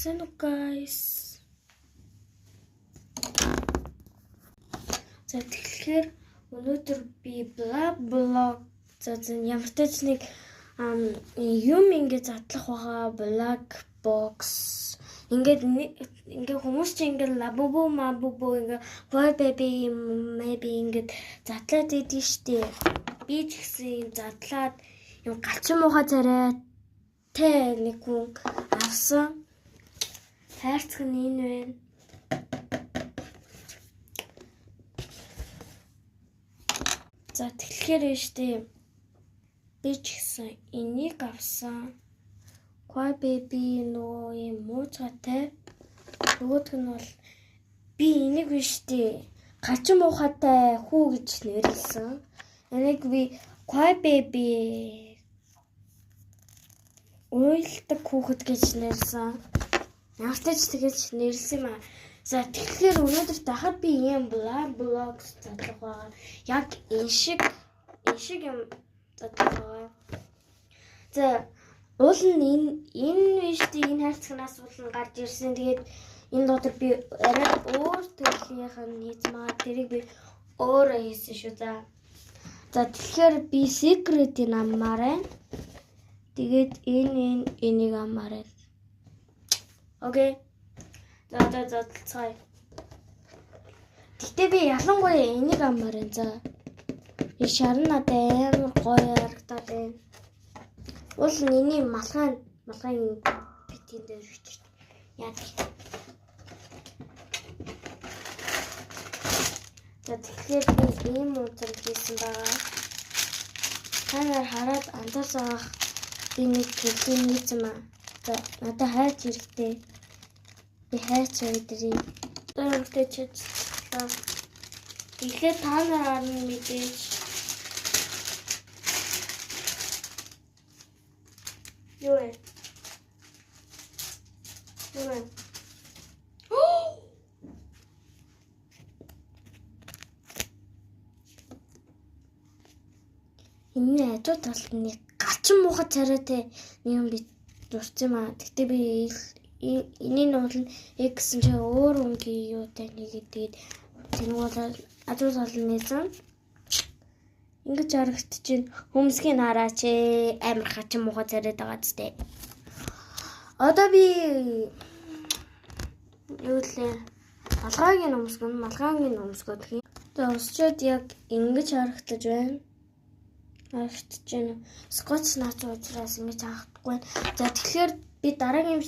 Сайн уу guys. За тэгэхээр өнөөдөр би блог ямар ч нэг юм ингээд задлах байгаа блог бокс. Ингээд хүмүүс чинь ингээд лабубу мабубу ингээд boy baby maybe ингээд задлаад идэв штэ. Би ч гэсэн задлаад юм галчин муухай царай тэ нэг хүн авсан. Хайрцаг нь энэ байна. За тэгэхээр штэ би ч гэсэн энийг авсан. Boy baby нөө юм муухайтай. Нөгөөх нь бол би энийг биш дээ. Галчин муухайтай хүү гэж нэрлсэн. Энийг би boy baby уйлдаг хүүхэд гэж нэрлсэн. Ямартай ч тэгэж нэрлсэн юм аа. За тэгэхээр өнөөдөр дахад би ийм блог задлах байгаа. Яг энэ шиг юм задлах байгаа. За уул нь энэ биш дээ, энэ хайрцагнаас уул нь гарч ирсэн. Тэгээд энэ дотор би арай өөр төрлийнх нь хийцмаа. Тэрийг би өөрөө хийсэн шүү за. За тэгэхээр би secret-ийг аммаарай. Тэгээд энийг аммаарай. Окей. За цай. Гэтэ би ялангуяа энийг аммаарай. За. Энэ шар надад амар гоё харагдаад байна. Уул нь эний малгайн битийн дээр бичиж. Яа гэх. За тэгэхээр би ийм үзэл хийсэн байгаа. Та нар хараад анзаарсаах би нэг төлөв нийцэн аа. За надад хайч хэрэгтэй. Би хайч өдрий. Өөртөө чиглээ. Тэгэхээр та нар харна мэдээж. Юу вэ? Энэ ажуу талны галчин муухай царайтай юм би дурсан юм аа. Гэтэ би энийг бол гэсэн чи өөр өнгийн юутай нэгэдэг. Тэр бол ажуу талны нээсэн. Ингэж харагд чинь хүмүүсийн хараач амар галчин муухай царайтай байгаа зү. Одоо би юу лээ? Малгайгийн өмсгөд хий. Тэгээ усчууд яг ингэж харагдаж байна. Скотч наач уучлаас ингэж хаахгүй. За тэгэхээр би дараагийн